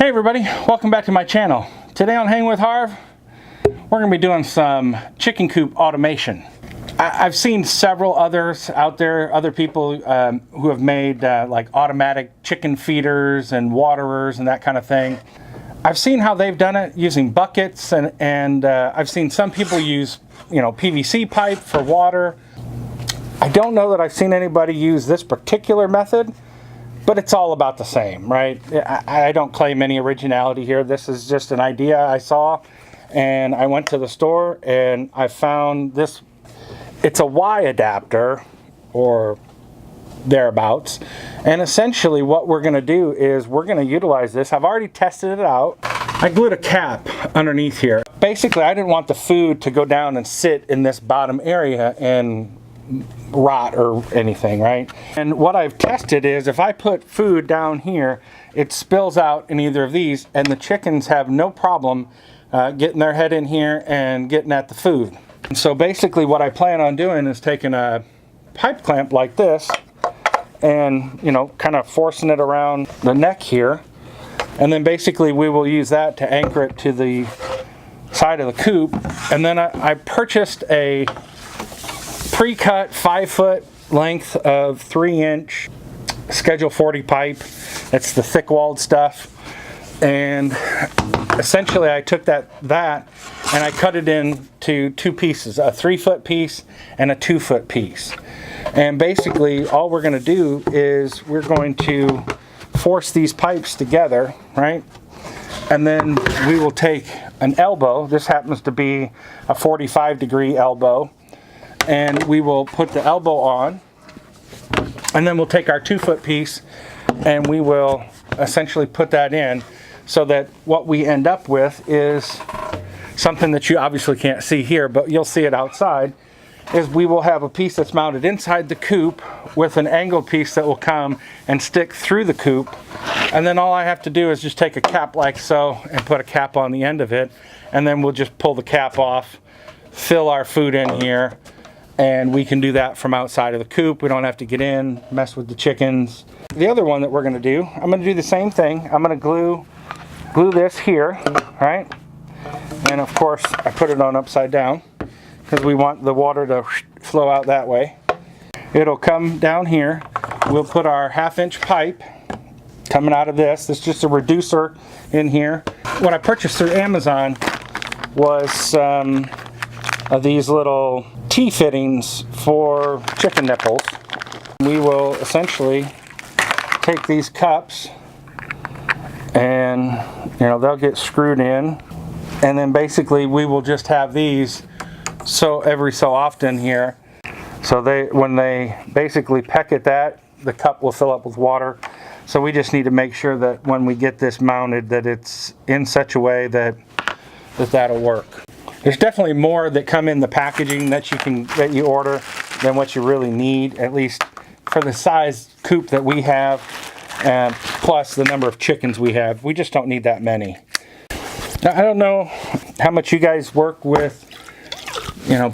Hey everybody, welcome back to my channel. Today on Hangin With Harv, we're going to be doing some chicken coop automation. I've seen several others out there, other people who have made like automatic chicken feeders and waterers and that kind of thing. I've seen how they've done it using buckets, and I've seen some people use, PVC pipe for water. I don't know that I've seen anybody use this particular method, but it's all about the same, right? I don't claim any originality here. This is just an idea I saw, and I went to the store and I found this. It's a Y adapter or thereabouts, and essentially what we're going to do is we're going to utilize this. I've already tested it out. I glued a cap underneath here. Basically, I didn't want the food to go down and sit in this bottom area and rot or anything, right? And what I've tested is if I put food down here, it spills out in either of these, and the chickens have no problem getting their head in here and getting at the food. And so basically what I plan on doing is taking a pipe clamp like this and kind of forcing it around the neck here, and then basically we will use that to anchor it to the side of the coop. And then I purchased a pre-cut 5-foot length of 3-inch Schedule 40 pipe. It's the thick-walled stuff, and essentially I took that and I cut it into two pieces, a 3-foot piece and a 2-foot piece. And basically all we're going to do is we're going to force these pipes together, right? And then we will take an elbow. This happens to be a 45-degree elbow. And we will put the elbow on, and then we'll take our 2-foot piece and we will essentially put that in, so that what we end up with is something that you obviously can't see here, but you'll see it outside, is we will have a piece that's mounted inside the coop with an angled piece that will come and stick through the coop. And then all I have to do is just take a cap like so and put a cap on the end of it, and then we'll just pull the cap off, fill our food in here, and we can do that from outside of the coop. We don't have to get in, mess with the chickens. The other one that we're going to do, I'm going to do the same thing. I'm going to glue this here, right? And of course, I put it on upside down because we want the water to flow out that way. It'll come down here. We'll put our 1/2-inch pipe coming out of this. This is just a reducer in here. What I purchased through Amazon was some of these little T-fittings for chicken nipples. We will essentially take these cups and they'll get screwed in, and then basically we will just have these so every so often here, so when they basically peck at that, the cup will fill up with water. So we just need to make sure that when we get this mounted that it's in such a way that that'll work. There's definitely more that come in the packaging that you order than what you really need, at least for the size coop that we have, and plus the number of chickens we have. We just don't need that many. Now, I don't know how much you guys work with,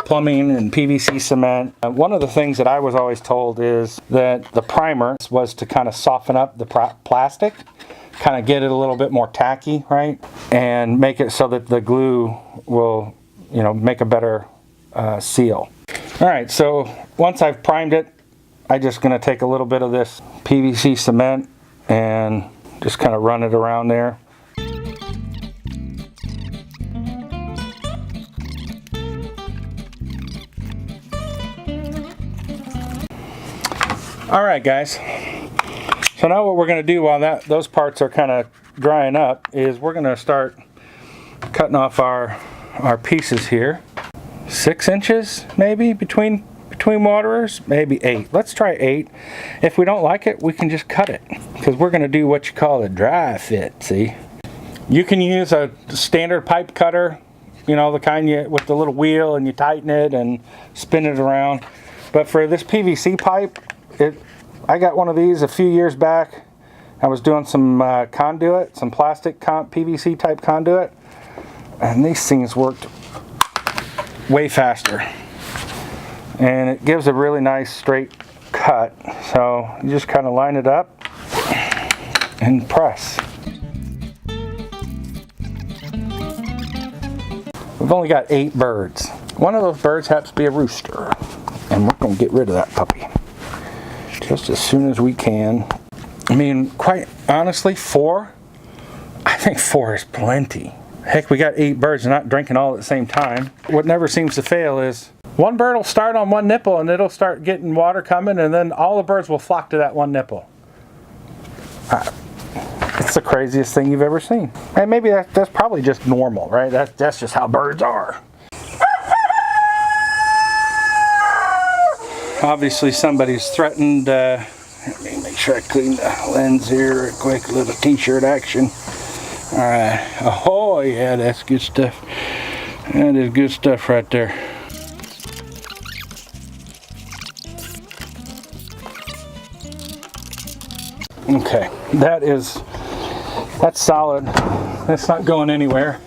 plumbing and PVC cement. One of the things that I was always told is that the primer was to kind of soften up the plastic, kind of get it a little bit more tacky, right? And make it so that the glue will make a better seal. All right, so once I've primed it, I'm just going to take a little bit of this PVC cement and just kind of run it around there. All right, guys. So now what we're going to do while those parts are kind of drying up is we're going to start cutting off our pieces here. 6 inches maybe between waterers, maybe 8. Let's try 8. If we don't like it, we can just cut it, because we're going to do what you call a dry fit. See, you can use a standard pipe cutter, the kind with the little wheel, and you tighten it and spin it around. But for this PVC pipe, I got one of these a few years back. I was doing some conduit, some plastic PVC type conduit, and these things worked way faster, and it gives a really nice straight cut. So you just kind of line it up and press. We've only got 8 birds. One of those birds happens to be a rooster. And we're going to get rid of that puppy just as soon as we can. I mean, quite honestly, 4? I think 4 is plenty. Heck, we got 8 birds not drinking all at the same time. What never seems to fail is one bird will start on one nipple and it'll start getting water coming, and then all the birds will flock to that one nipple. It's the craziest thing you've ever seen. And maybe that's probably just normal, right? That's just how birds are. Obviously somebody's threatened, let me make sure I clean the lens here, a quick little t-shirt action. Alright, oh yeah, that's good stuff. That is good stuff right there. Okay, that's solid. That's not going anywhere.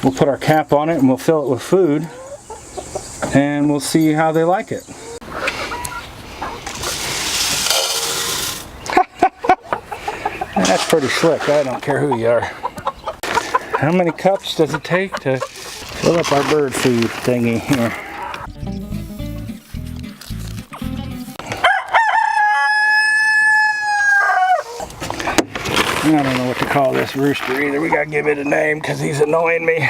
We'll put our cap on it and we'll fill it with food. And we'll see how they like it. That's pretty slick. I don't care who you are. How many cups does it take to fill up our bird food thingy here? I don't know what to call this rooster either. We gotta give it a name because he's annoying me.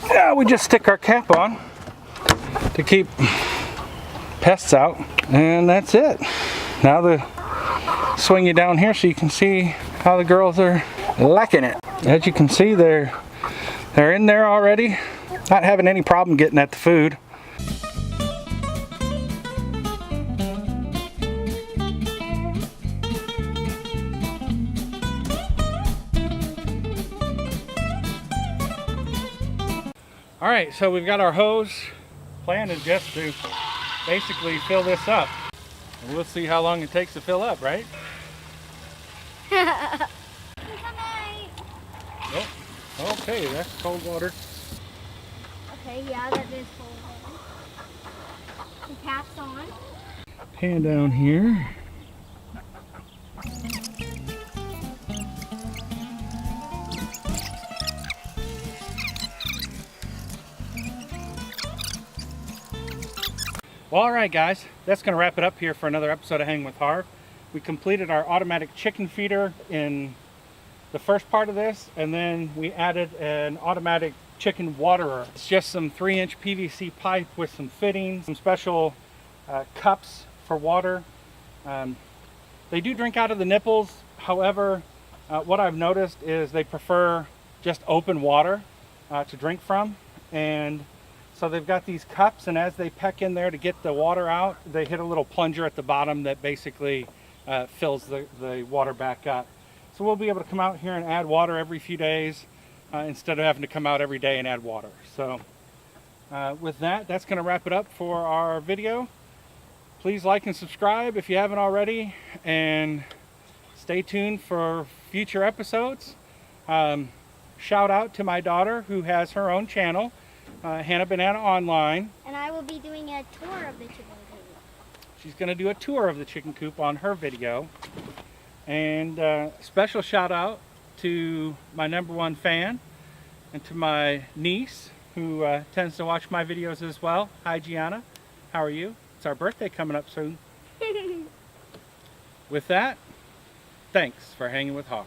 Now we just stick our cap on to keep pests out, and that's it. Now swing you down here so you can see how the girls are liking it. As you can see, they're in there already, not having any problem getting at the food. All right, so we've got our hose. Plan is just to basically fill this up. And we'll see how long it takes to fill up, right? Oh, okay, that's cold water. Okay, yeah, that is cold water. The cap's on. Hand down here. Well, all right, guys, that's going to wrap it up here for another episode of Hangin' With Harv. We completed our automatic chicken feeder in the first part of this, and then we added an automatic chicken waterer. It's just some 3-inch PVC pipe with some fittings, some special cups for water. They do drink out of the nipples. However, what I've noticed is they prefer just open water to drink from, and so they've got these cups, and as they peck in there to get the water out, they hit a little plunger at the bottom that basically fills the water back up. So we'll be able to come out here and add water every few days instead of having to come out every day and add water. So with that, that's going to wrap it up for our video. Please like and subscribe if you haven't already, and stay tuned for future episodes. Shout out to my daughter who has her own channel, Hannah Banana Online. And I will be doing a tour of the chicken coop. She's going to do a tour of the chicken coop on her video. And special shout out to my #1 fan and to my niece who tends to watch my videos as well. Hi Gianna, how are you? It's our birthday coming up soon. With that, thanks for hanging with Harv.